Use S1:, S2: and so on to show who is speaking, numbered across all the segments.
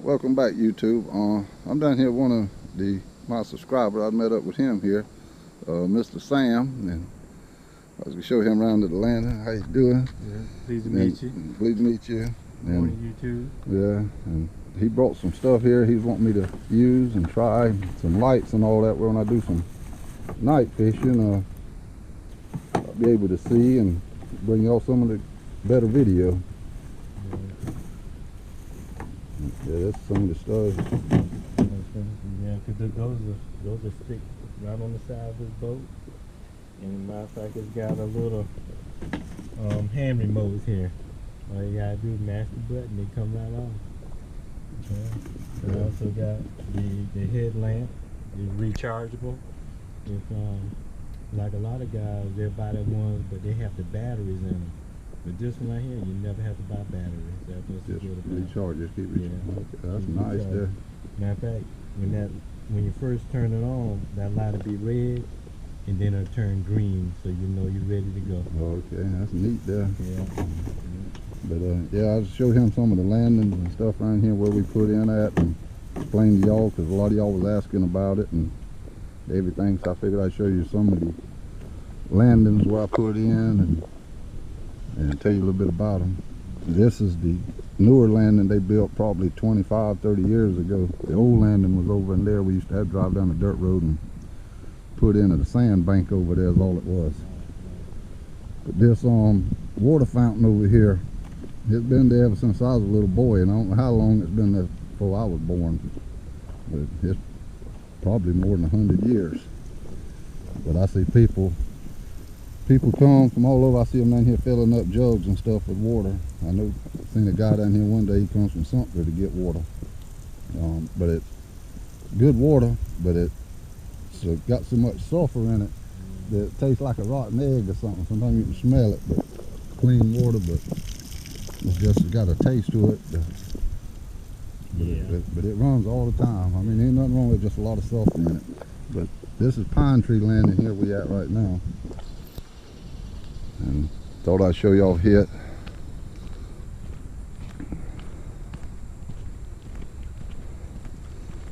S1: Welcome back, YouTube. I'm down here with one of my subscribers. I met up with him here, Mr. Sam, and I was gonna show him around to the landing. How you doing?
S2: Yeah, pleased to meet you.
S1: Pleased to meet you.
S2: Morning, YouTube.
S1: Yeah, and he brought some stuff here he's wanting me to use and try, some lights and all that. When I do some night fishing, I'll be able to see and bring y'all some of the better video. Yeah, that's some of the stuff.
S2: Yeah, because those are stick right on the side of this boat. And matter of fact, it's got a little hand remote here. All you gotta do is mash the button, they come right off. Okay. We also got the headlamp, it's rechargeable. It's like a lot of guys, they'll buy that ones, but they have the batteries in them. But this one right here, you never have to buy batteries. That's what's
S1: Just
S2: good about it.
S1: recharge, just keep recharging.
S2: Yeah.
S1: Okay, that's nice there.
S2: Matter of fact, when you first turn it on, that light will be red, and then it'll turn green, so you know you're ready to go.
S1: Okay, that's neat there.
S2: Yeah.
S1: But yeah, I'll show him some of the landings and stuff around here where we put in at, and explain to y'all, because a lot of y'all was asking about it and everything. So I figured I'd show you some of the landings where I put in and tell you a little bit about them. This is the newer landing they built probably 25, 30 years ago. The old landing was over in there. We used to have to drive down the dirt road and put in a sand bank over there is all it was. But this water fountain over here, it's been there ever since I was a little boy, and I don't know how long it's been there before I was born, but it's probably more than 100 years. But I see people come from all over. I see them down here filling up jugs and stuff with water. I know, I've seen a guy down here one day, he comes from Sumter to get water. But it's good water, but it's got so much sulfur in it that it tastes like a rotten egg or something. Sometimes you can smell it, but clean water, but it's got a taste to it. But it runs all the time. I mean, ain't nothing wrong with just a lot of sulfur in it. But this is Pine Tree Landing here we at right now. And thought I'd show y'all here.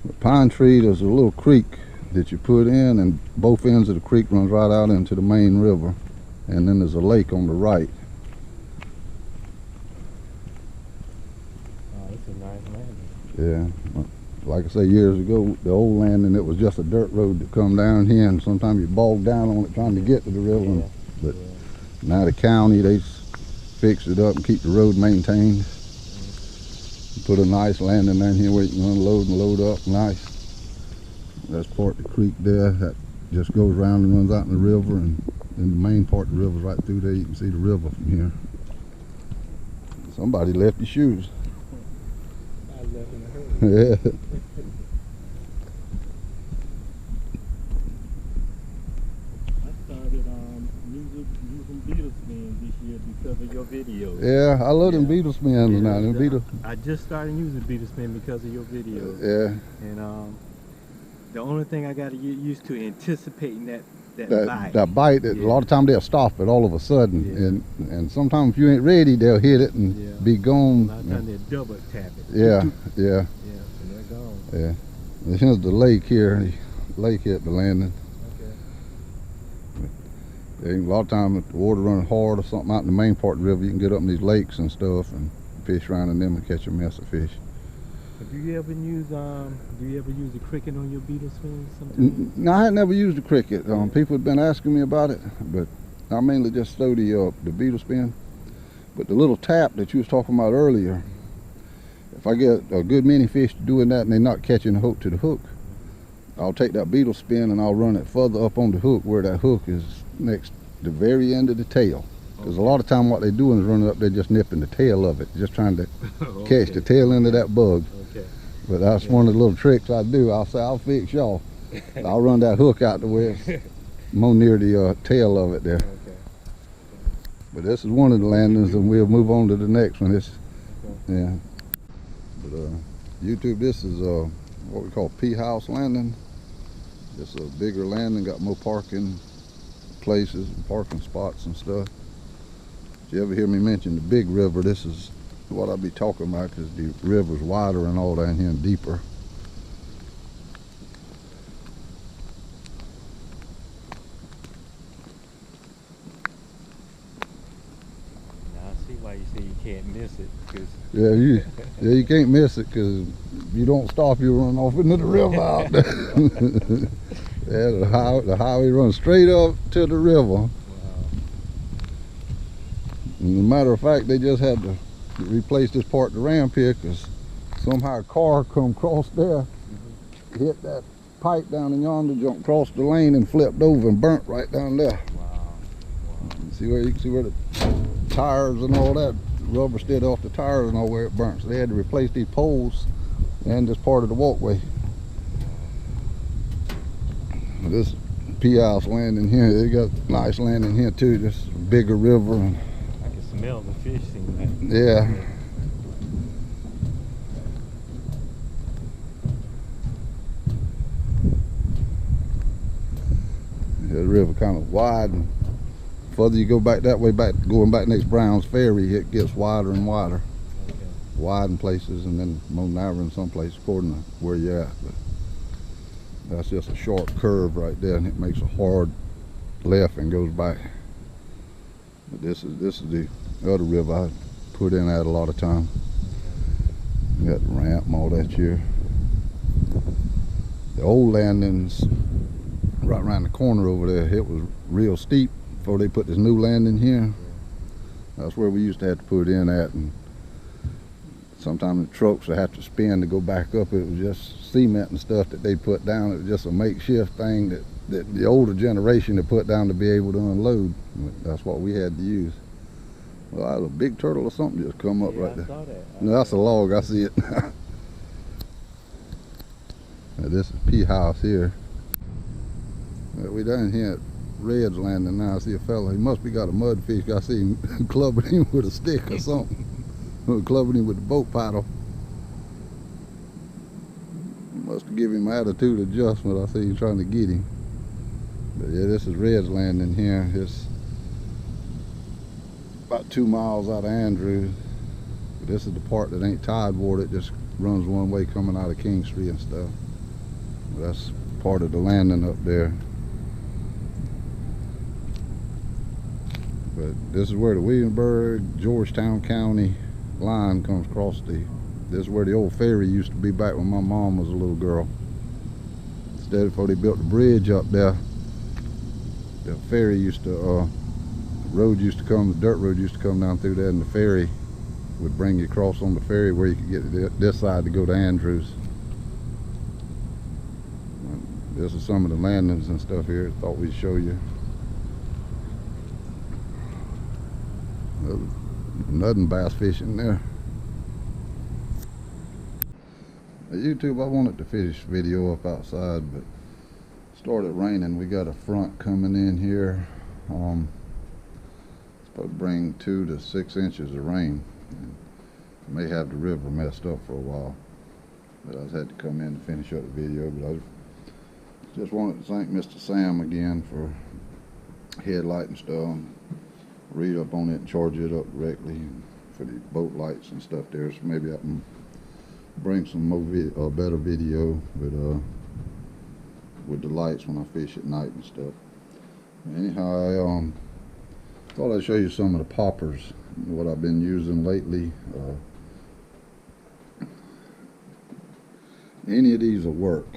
S1: The Pine Tree, there's a little creek that you put in, and both ends of the creek runs right out into the main river. And then there's a lake on the right.
S2: Oh, it's a nice landing.
S1: Yeah. Like I say, years ago, the old landing, it was just a dirt road to come down here, and sometimes you bogged down on it trying to get to the river. But now the county, they fix it up and keep the road maintained. Put a nice landing down here where you can unload and load up nice. That's part of the creek there that just goes around and runs out in the river, and then the main part of the river's right through there. You can see the river from here. Somebody left your shoes.
S2: I left in a hurry.
S1: Yeah.
S2: Using Beetle spins this year because of your videos.
S1: Yeah, I love them Beetle spins now. Them Beetle.
S2: I just started using Beetle spin because of your videos.
S1: Yeah.
S2: And the only thing I got to get used to anticipating that bite.
S1: That bite. A lot of times they'll stop it all of a sudden, and sometimes if you ain't ready, they'll hit it and be gone.
S2: A lot of times they'll double tap it.
S1: Yeah.
S2: And they're gone.
S1: Yeah. Here's the lake here. The lake here at the landing. A lot of times if the water running hard or something out in the main part of the river, you can get up in these lakes and stuff and fish around in them and catch a mess of fish.
S2: But do you ever use the cricket on your Beetle spins sometimes?
S1: No, I had never used the cricket. People have been asking me about it, but I mainly just throw the Beetle spin. But the little tap that you was talking about earlier, if I get a good many fish doing that and they're not catching the hook to the hook, I'll take that Beetle spin and I'll run it further up on the hook where that hook is next the very end of the tail. Because a lot of time what they're doing is running up there just nipping the tail of it, just trying to catch the tail end of that bug. But that's one of the little tricks I do. I'll say, I'll fix y'all. I'll run that hook out to where it's more near the tail of it there. But this is one of the landings, and we'll move on to the next one. Yeah. But YouTube, this is what we call Pea House Landing. It's a bigger landing, got more parking places and parking spots and stuff. If you ever hear me mention the big river, this is what I be talking about, because the river's wider and all down here and deeper.
S2: Now I see why you say you can't miss it. Cause
S1: Yeah, you can't miss it, because if you don't stop, you run off into the river out there. Yeah, the highway runs straight up to the river.
S2: wow.
S1: And as a matter of fact, they just had to replace this part of the ramp here, because somehow a car come across there, hit that pipe down in yonder, jumped across the lane and flipped over and burnt right down there.
S2: Wow.
S1: You can see where the tires and all that rubber slid off the tires and all where it burnt. So they had to replace these poles and this part of the walkway. This Pea House Landing here, they got a nice landing here too. This bigger river. And
S2: I can smell the fish scene.
S1: yeah. The river kind of wide, and further you go back that way, going back next Brown's Ferry, it gets wider and wider.
S2: Okay.
S1: Wide in places and then more narrow in some places according to where you're at. But that's just a short curve right there, and it makes a hard left and goes back. But this is the other river I put in at a lot of time. You got the ramp and all that here. The old landings right around the corner over there, it was real steep before they put this new landing here. That's where we used to have to put in at, and sometimes the trucks would have to spin to go back up. It was just cement and stuff that they put down. It was just a makeshift thing that the older generation had put down to be able to unload. But that's what we had to use. Well, a big turtle or something just come up right there.
S2: I saw that.
S1: No, that's a log, I see it. Now, this is Pea House here. We down here at Red's Landing now. I see a fella, he must be got a mudfish. I see him clubbing him with a stick or something. Clubbing him with the boat paddle. Must have given him attitude adjustment. I see him trying to get him. But yeah, this is Red's Landing here. It's about 2 miles out of Andrews. But this is the part that ain't tide water. It just runs one way coming out of King Street and stuff. But that's part of the landing up there. But this is where the Williamsburg, Georgetown County line comes across this is where the old ferry used to be back when my mom was a little girl. Instead, before they built the bridge up there, the ferry used to, the dirt road used to come down through there, and the ferry would bring you across on the ferry where you could get this side to go to Andrews. This is some of the landings and stuff here. Thought we'd show you. Nothing bass fishing there. YouTube, I wanted to finish video up outside, but it started raining. We got a front coming in here. It's supposed to bring 2 to 6 inches of rain. May have the river messed up for a while, but I had to come in to finish up the video. But I just wanted to thank Mr. Sam again for headlight and stuff. Read up on it and charge it up directly for the boat lights and stuff there. So maybe I can bring some more better video with the lights when I fish at night and stuff. Anyhow, I thought I'd show you some of the poppers, what I've been using lately. Any of these will work.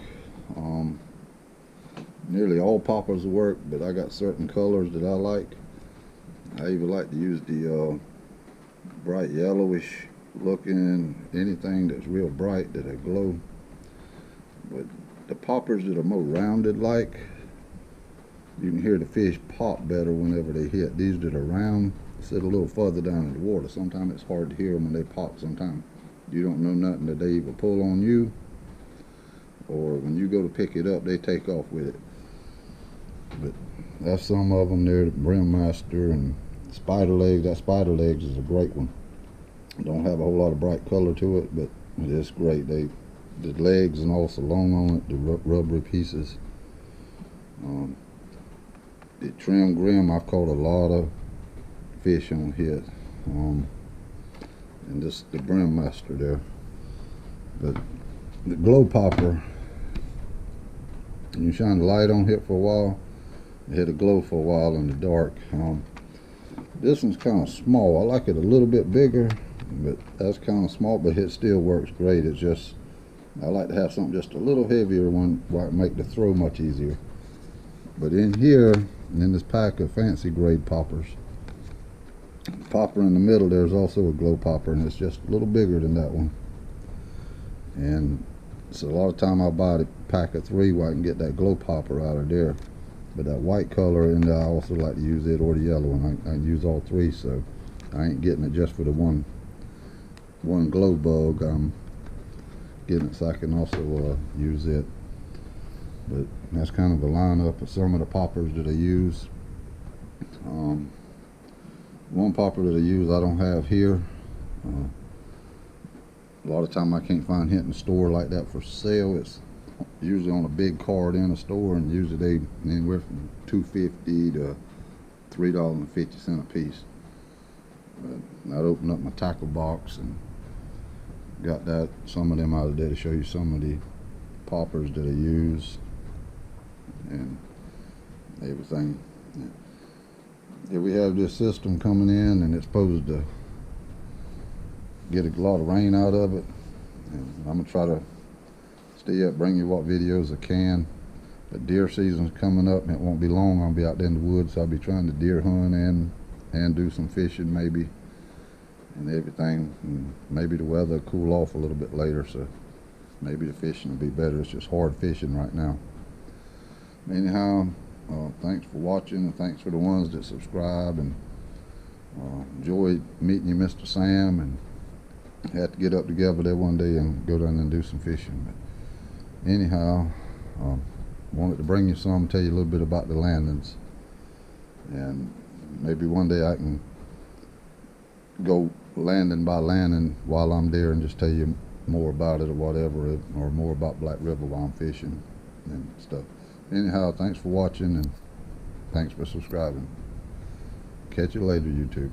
S1: Nearly all poppers will work, but I got certain colors that I like. I even like to use the bright yellowish looking, anything that's real bright that'll glow. But the poppers that are more rounded, like, you can hear the fish pop better whenever they hit. These that are round sit a little further down in the water. Sometimes it's hard to hear them when they pop. Sometimes you don't know nothing that they either pull on you, or when you go to pick it up, they take off with it. But that's some of them there, the Brim Master and Spider Legs. That Spider Legs is a great one. Don't have a whole lot of bright color to it, but it's great. The legs and also long on it, the rubbery pieces. The Trim Grim, I've caught a lot of fish on hit. and this the brim master there. But the glow popper, you shine the light on it for a while, it'll glow for a while in the dark. This one's kind of small. I like it a little bit bigger, but that's kind of small, but it still works great. It's just, I like to have something just a little heavier one where I can make the throw much easier. But in here, in this pack of fancy grade poppers, the popper in the middle, there's also a glow popper, and it's just a little bigger than that one. And so a lot of time I'll buy a pack of 3 where I can get that glow popper out of there. But that white color, and I also like to use it, or the yellow one. I use all 3, so I ain't getting it just for the one glow bug. I'm getting it so I can also use it. But that's kind of a lineup of some of the poppers that I use. One popper that I use I don't have here. A lot of time I can't find it in the store like that for sale. It's usually on a big card in a store, and usually they anywhere from $2.50 to $3.50 a piece. But I'd open up my tackle box and got that some of them out of there to show you some of the poppers that I use and everything. Here we have this system coming in, and it's supposed to get a lot of rain out of it, and I'm gonna try to stay up, bring you what videos I can. The deer season's coming up, and it won't be long. I'll be out there in the woods, so I'll be trying to deer hunt and do some fishing maybe and everything. And maybe the weather will cool off a little bit later, so maybe the fishing will be better. It's just hard fishing right now. Anyhow, thanks for watching, and thanks for the ones that subscribe, and enjoyed meeting you, Mr. Sam, and had to get up together there one day and go down and do some fishing. But anyhow, wanted to bring you some, tell you a little bit about the landings, and maybe one day I can go landing by landing while I'm there and just tell you more about it or whatever, or more about Black River while I'm fishing and stuff. Anyhow, thanks for watching, and thanks for subscribing. Catch you later, YouTube.